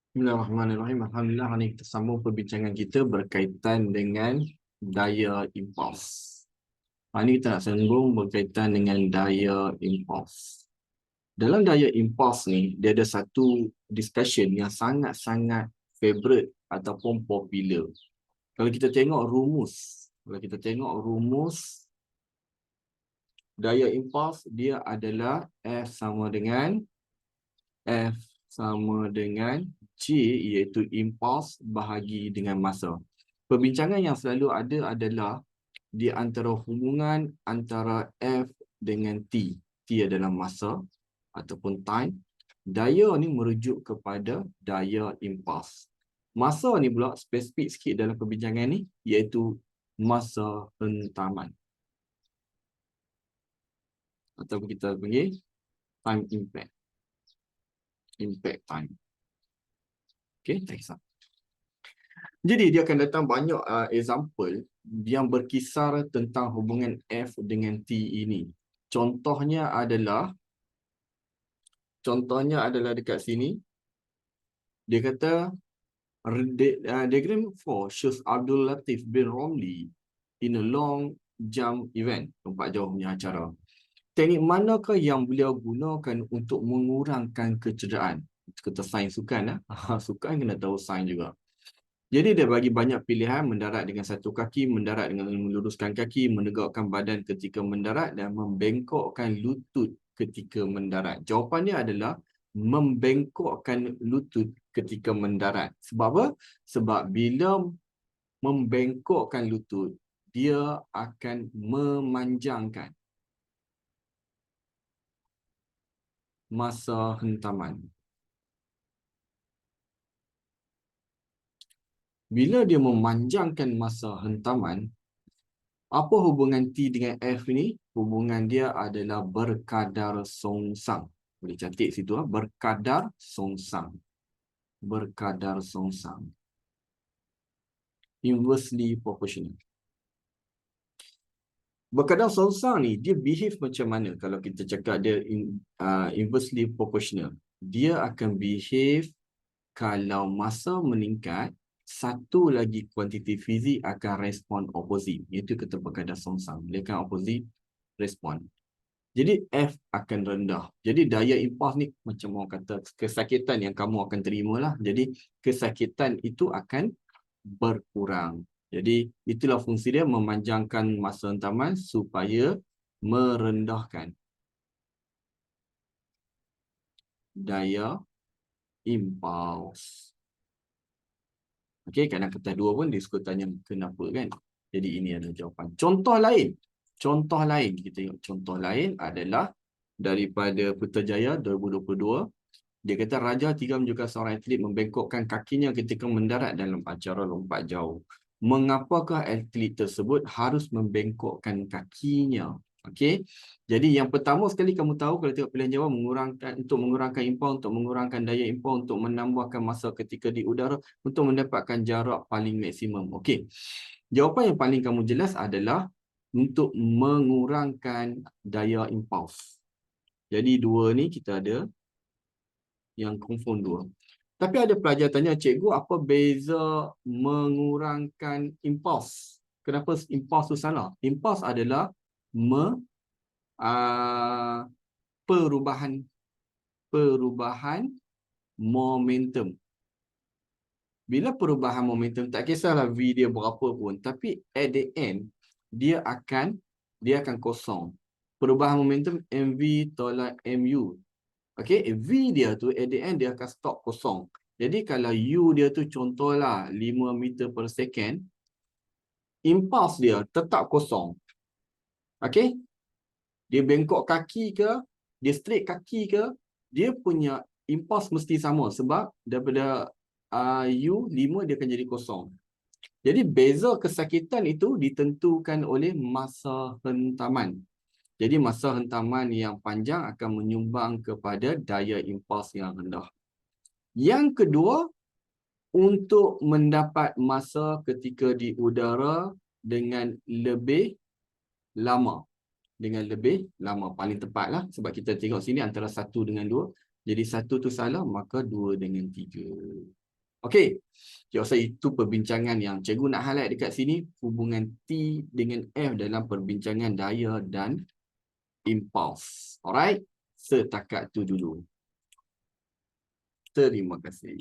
Bismillahirrahmanirrahim. Alhamdulillah, hari ini kita sambung perbincangan kita berkaitan dengan daya impuls. Hari ini kita nak sambung berkaitan dengan daya impuls. Dalam daya impuls ni, dia ada satu discussion yang sangat-sangat favorite ataupun popular. Kalau kita tengok rumus daya impuls, dia adalah F sama dengan G, iaitu impuls bahagi dengan masa. Perbincangan yang selalu ada adalah di antara hubungan antara F dengan T. T adalah masa ataupun time. Daya ni merujuk kepada daya impuls. Masa ni pula spesifik sikit dalam perbincangan ni, iaitu masa hentaman. Atau kita panggil time impact. Impact time. Okay, tak kisah. Jadi dia akan datang banyak example yang berkisar tentang hubungan F dengan T ini. Contohnya adalah dekat sini. Dia kata diagram 4 shows Abdul Latif bin Romli in a long jump event, lompat jauh punya acara. Teknik manakah yang beliau gunakan untuk mengurangkan kecederaan? Kita sains sukan. Sukan kena tahu sains juga. Jadi dia bagi banyak pilihan: mendarat dengan satu kaki, mendarat dengan meluruskan kaki, menegakkan badan ketika mendarat dan membengkokkan lutut ketika mendarat. Jawapannya adalah membengkokkan lutut ketika mendarat. Sebab apa? Sebab bila membengkokkan lutut, dia akan memanjangkan masa hentaman. Bila dia memanjangkan masa hentaman, apa hubungan T dengan F ini? Hubungan dia adalah berkadar songsang. Boleh cantik situ, berkadar songsang. Berkadar songsang. Inversely proportional. Berkadar songsang ni, dia behave macam mana kalau kita cakap dia inversely proportional? Dia akan behave kalau masa meningkat, satu lagi kuantiti fizik akan respon opposite. Itu kita berkadar songsang. Dia akan opposite respon. Jadi F akan rendah. Jadi daya impuls ni macam orang kata kesakitan yang kamu akan terima lah. Jadi kesakitan itu akan berkurang. Jadi itulah fungsi dia, memanjangkan masa hentaman supaya merendahkan daya impuls. Okey, kadang kata dua pun dia suka tanya kenapa kan. Jadi ini adalah jawapan. Contoh lain kita tengok. Contoh lain adalah daripada Putrajaya 2022. Dia kata Raja 3 menunjukkan seorang atlet membengkokkan kakinya ketika mendarat dalam acara lompat jauh. Mengapakah atlet tersebut harus membengkokkan kakinya? Okey. Jadi yang pertama sekali kamu tahu kalau tengok pilihan jawab, mengurangkan impuls, untuk mengurangkan daya impuls, untuk menambahkan masa ketika di udara, untuk mendapatkan jarak paling maksimum. Okey. Jawapan yang paling kamu jelas adalah untuk mengurangkan daya impuls. Jadi dua ni kita ada yang confirm dua. Tapi ada pelajar tanya, cikgu, apa beza mengurangkan impuls? Kenapa impuls tu salah? Impuls adalah perubahan momentum. Bila perubahan momentum, tak kisahlah V dia berapa pun, tapi at the end dia akan kosong. Perubahan momentum MV tolak MU. Okey, V dia tu at the end dia akan stop kosong. Jadi kalau U dia tu contohlah 5 meter per second, impuls dia tetap kosong. Okey? Dia bengkok kaki ke, dia straight kaki ke, dia punya impuls mesti sama sebab daripada U 5 dia akan jadi kosong. Jadi beza kesakitan itu ditentukan oleh masa hentaman. Jadi masa hentaman yang panjang akan menyumbang kepada daya impuls yang rendah. Yang kedua, untuk mendapat masa ketika di udara dengan lebih lama. Paling tepatlah sebab kita tengok sini antara 1 dengan 2. Jadi 1 tu salah, maka 2 dengan 3. Okey. Saya rasa itu perbincangan yang cikgu nak highlight dekat sini, hubungan T dengan F dalam perbincangan daya dan impuls. Alright? Setakat tu dulu. Terima kasih.